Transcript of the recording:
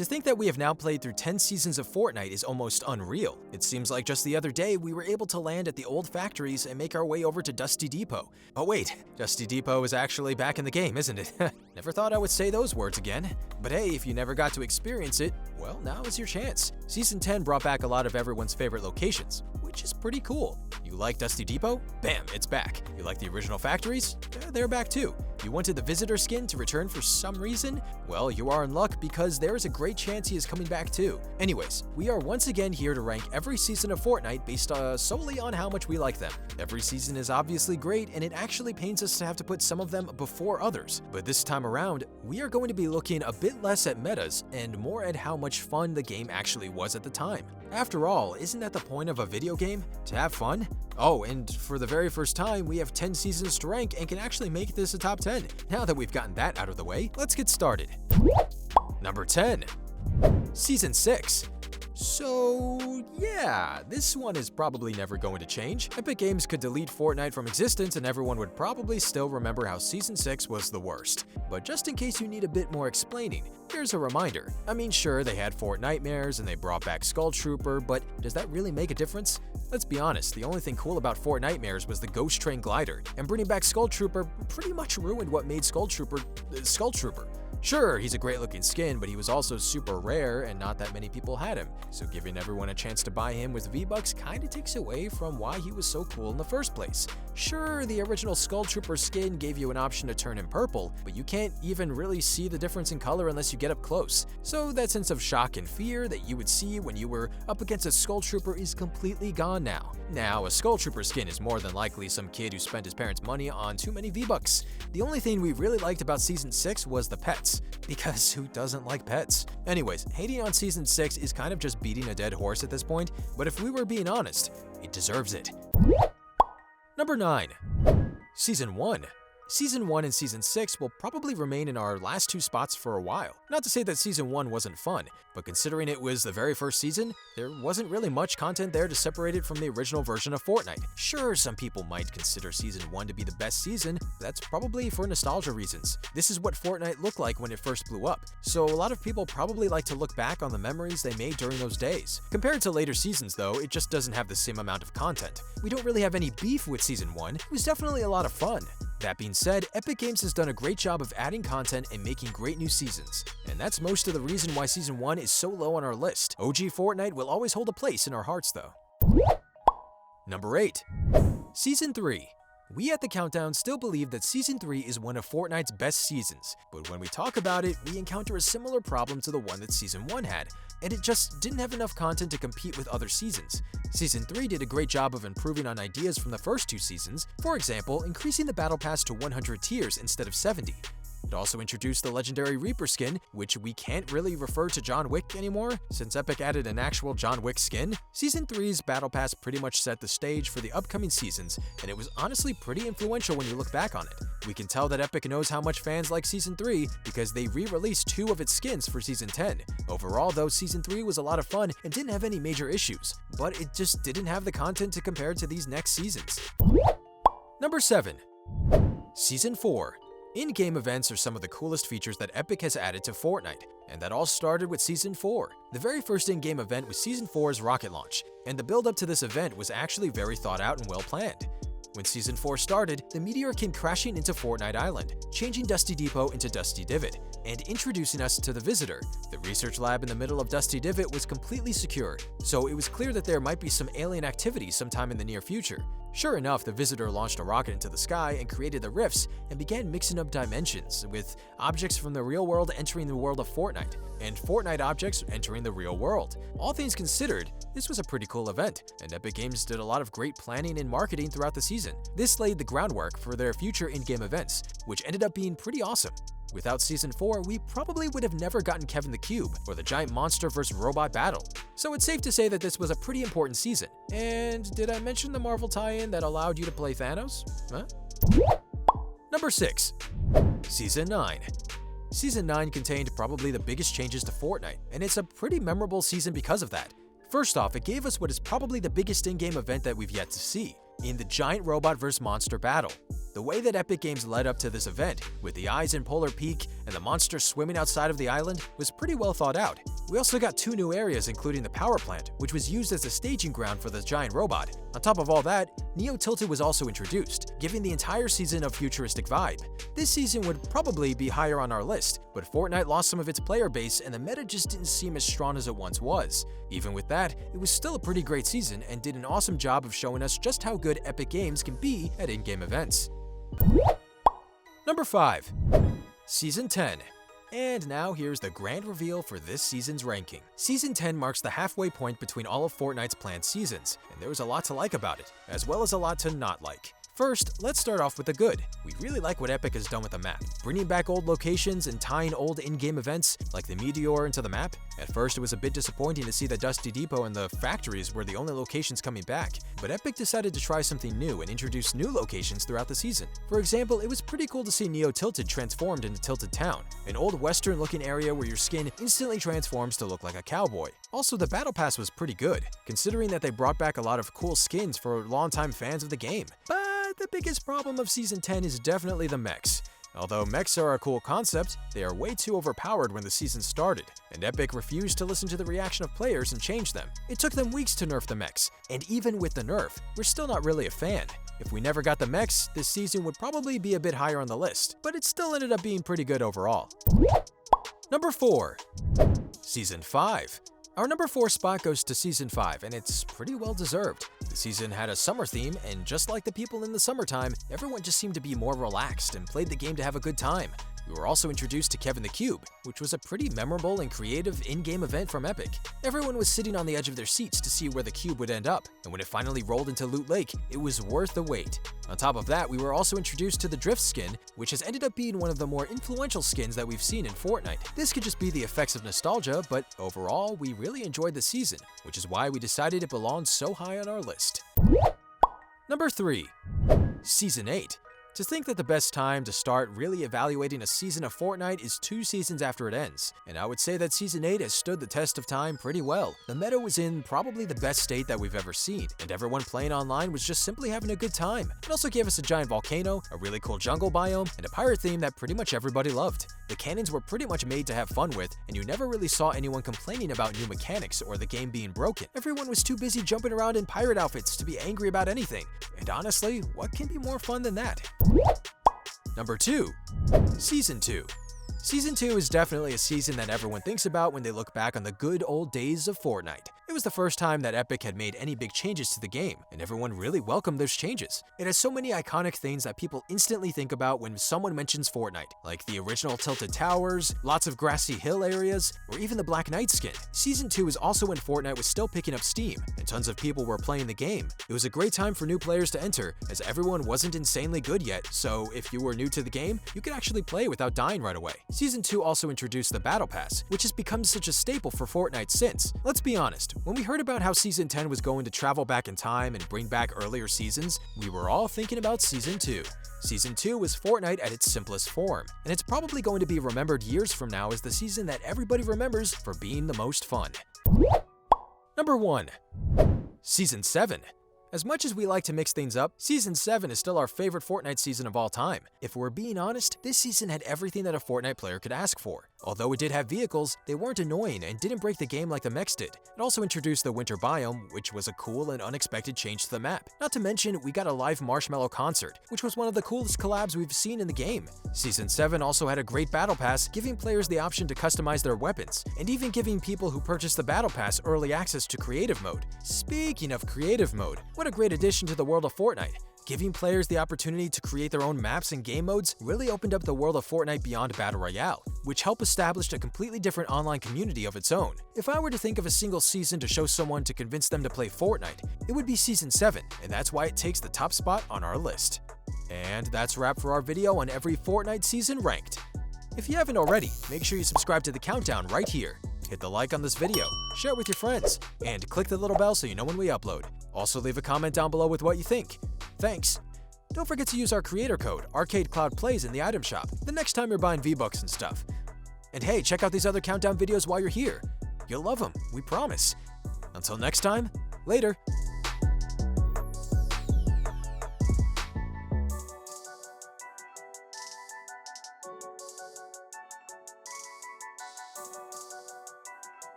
To think that we have now played through 10 seasons of Fortnite is almost unreal. It seems like just the other day we were able to land at the old factories and make our way over to Dusty Depot. Oh wait, Dusty Depot is actually back in the game, isn't it? Never thought I would say those words again. But hey, if you never got to experience it, well, now is your chance. Season 10 brought back a lot of everyone's favorite locations, which is pretty cool. You like Dusty Depot? Bam, it's back. You like the original factories? They're back too. You wanted the visitor skin to return for some reason? Well, you are in luck because there is a great chance he is coming back too. Anyways, we are once again here to rank every season of Fortnite based solely on how much we like them. Every season is obviously great, and it actually pains us to have to put some of them before others. But this time around, we are going to be looking a bit less at metas and more at how much fun the game actually was at the time. After all, isn't that the point of a video game? To have fun? Oh, and for the very first time, we have 10 seasons to rank and can actually make this a top 10. Now that we've gotten that out of the way, let's get started. Number 10. Season 6. So yeah, this one is probably never going to change. Epic Games could delete Fortnite from existence and everyone would probably still remember how Season 6 was the worst. But just in case you need a bit more explaining, here's a reminder. I mean, sure, they had Fortnightmares and they brought back Skull Trooper, but does that really make a difference? Let's be honest, the only thing cool about Fortnightmares was the Ghost Train glider, and bringing back Skull Trooper pretty much ruined what made Skull Trooper Skull Trooper. Sure, he's a great-looking skin, but he was also super rare and not that many people had him, so giving everyone a chance to buy him with V-Bucks kinda takes away from why he was so cool in the first place. Sure, the original Skull Trooper skin gave you an option to turn him purple, but you can't even really see the difference in color unless you get up close. So that sense of shock and fear that you would see when you were up against a Skull Trooper is completely gone now. Now, a Skull Trooper skin is more than likely some kid who spent his parents' money on too many V-Bucks. The only thing we really liked about Season 6 was the pets. Because who doesn't like pets? Anyways, hating on Season 6 is kind of just beating a dead horse at this point, but if we were being honest, it deserves it. Number 9. Season 1. Season 1 and Season 6 will probably remain in our last two spots for a while. Not to say that Season 1 wasn't fun, but considering it was the very first season, there wasn't really much content there to separate it from the original version of Fortnite. Sure, some people might consider Season 1 to be the best season, but that's probably for nostalgia reasons. This is what Fortnite looked like when it first blew up, so a lot of people probably like to look back on the memories they made during those days. Compared to later seasons though, it just doesn't have the same amount of content. We don't really have any beef with Season 1, it was definitely a lot of fun. That being said, Epic Games has done a great job of adding content and making great new seasons. And that's most of the reason why Season 1 is so low on our list. OG Fortnite will always hold a place in our hearts though. Number 8. Season 3. We at The Countdown still believe that Season 3 is one of Fortnite's best seasons, but when we talk about it, we encounter a similar problem to the one that Season 1 had, and it just didn't have enough content to compete with other seasons. Season 3 did a great job of improving on ideas from the first two seasons, for example, increasing the battle pass to 100 tiers instead of 70. It also introduced the legendary Reaper skin, which we can't really refer to John Wick anymore, since Epic added an actual John Wick skin. Season 3's Battle Pass pretty much set the stage for the upcoming seasons, and it was honestly pretty influential when you look back on it. We can tell that Epic knows how much fans like Season 3 because they re-released 2 of its skins for Season 10. Overall though, Season 3 was a lot of fun and didn't have any major issues, but it just didn't have the content to compare to these next seasons. Number 7. Season 4. In-game events are some of the coolest features that Epic has added to Fortnite, and that all started with Season 4. The very first in-game event was Season 4's rocket launch, and the build-up to this event was actually very thought out and well planned. When Season 4 started, the meteor came crashing into Fortnite Island, changing Dusty Depot into Dusty Divot, and introducing us to the Visitor. The research lab in the middle of Dusty Divot was completely secure, so it was clear that there might be some alien activity sometime in the near future. Sure enough, the Visitor launched a rocket into the sky and created the rifts and began mixing up dimensions, with objects from the real world entering the world of Fortnite, and Fortnite objects entering the real world. All things considered, this was a pretty cool event, and Epic Games did a lot of great planning and marketing throughout the season. This laid the groundwork for their future in-game events, which ended up being pretty awesome. Without Season 4, we probably would have never gotten Kevin the Cube or the giant monster vs. robot battle. So it's safe to say that this was a pretty important season. And did I mention the Marvel tie-in that allowed you to play Thanos? Huh? Number 6. Season 9. Season 9 contained probably the biggest changes to Fortnite, and it's a pretty memorable season because of that. First off, it gave us what is probably the biggest in-game event that we've yet to see, in the giant robot vs. monster battle. The way that Epic Games led up to this event, with the eyes in Polar Peak and the monster swimming outside of the island, was pretty well thought out. We also got 2 new areas, including the power plant, which was used as a staging ground for the giant robot. On top of all that, Neo Tilted was also introduced, giving the entire season a futuristic vibe. This season would probably be higher on our list, but Fortnite lost some of its player base and the meta just didn't seem as strong as it once was. Even with that, it was still a pretty great season and did an awesome job of showing us just how good Epic Games can be at in-game events. Number 5. Season 10. And now here's the grand reveal for this season's ranking. Season 10 marks the halfway point between all of Fortnite's planned seasons, and there was a lot to like about it, as well as a lot to not like. First, let's start off with the good. We really like what Epic has done with the map, bringing back old locations and tying old in-game events like the meteor into the map. At first, it was a bit disappointing to see that Dusty Depot and the factories were the only locations coming back, but Epic decided to try something new and introduce new locations throughout the season. For example, it was pretty cool to see Neo Tilted transformed into Tilted Town, an old western-looking area where your skin instantly transforms to look like a cowboy. Also, the Battle Pass was pretty good, considering that they brought back a lot of cool skins for longtime fans of the game. But the biggest problem of Season 10 is definitely the mechs. Although mechs are a cool concept, they are way too overpowered when the season started, and Epic refused to listen to the reaction of players and change them. It took them weeks to nerf the mechs, and even with the nerf, we're still not really a fan. If we never got the mechs, this season would probably be a bit higher on the list, but it still ended up being pretty good overall. Number 4. Season 5. Our number 4 spot goes to Season 5, and it's pretty well deserved. The season had a summer theme, and just like the people in the summertime, everyone just seemed to be more relaxed and played the game to have a good time. We were also introduced to Kevin the Cube, which was a pretty memorable and creative in-game event from Epic. Everyone was sitting on the edge of their seats to see where the cube would end up, and when it finally rolled into Loot Lake, it was worth the wait. On top of that, we were also introduced to the Drift skin, which has ended up being one of the more influential skins that we've seen in Fortnite. This could just be the effects of nostalgia, but overall, we really enjoyed the season, which is why we decided it belonged so high on our list. Number 3. Season 8. To think that the best time to start really evaluating a season of Fortnite is 2 seasons after it ends, and I would say that Season 8 has stood the test of time pretty well. The meta was in probably the best state that we've ever seen, and everyone playing online was just simply having a good time. It also gave us a giant volcano, a really cool jungle biome, and a pirate theme that pretty much everybody loved. The cannons were pretty much made to have fun with, and you never really saw anyone complaining about new mechanics or the game being broken. Everyone was too busy jumping around in pirate outfits to be angry about anything. And honestly, what can be more fun than that? Number 2. Season 2. Season 2 is definitely a season that everyone thinks about when they look back on the good old days of Fortnite. It was the first time that Epic had made any big changes to the game, and everyone really welcomed those changes. It has so many iconic things that people instantly think about when someone mentions Fortnite, like the original Tilted Towers, lots of grassy hill areas, or even the Black Knight skin. Season 2 is also when Fortnite was still picking up steam, and tons of people were playing the game. It was a great time for new players to enter, as everyone wasn't insanely good yet, so if you were new to the game, you could actually play without dying right away. Season 2 also introduced the Battle Pass, which has become such a staple for Fortnite since. Let's be honest, when we heard about how Season 10 was going to travel back in time and bring back earlier seasons, we were all thinking about Season 2. Season 2 was Fortnite at its simplest form, and it's probably going to be remembered years from now as the season that everybody remembers for being the most fun. Number 1. Season 7. As much as we like to mix things up, Season 7 is still our favorite Fortnite season of all time. If we're being honest, this season had everything that a Fortnite player could ask for. Although it did have vehicles, they weren't annoying and didn't break the game like the mechs did. It also introduced the winter biome, which was a cool and unexpected change to the map. Not to mention, we got a live marshmallow concert, which was one of the coolest collabs we've seen in the game. Season 7 also had a great battle pass, giving players the option to customize their weapons, and even giving people who purchased the battle pass early access to creative mode. Speaking of creative mode, what a great addition to the world of Fortnite. Giving players the opportunity to create their own maps and game modes really opened up the world of Fortnite beyond Battle Royale, which helped establish a completely different online community of its own. If I were to think of a single season to show someone to convince them to play Fortnite, it would be Season 7, and that's why it takes the top spot on our list. And that's a wrap for our video on every Fortnite season ranked. If you haven't already, make sure you subscribe to the countdown right here. Hit the like on this video, share it with your friends, and click the little bell so you know when we upload. Also leave a comment down below with what you think. Thanks! Don't forget to use our creator code, ArcadeCloudPlays, in the item shop the next time you're buying V-Bucks and stuff. And hey, check out these other countdown videos while you're here. You'll love them, we promise. Until next time, later!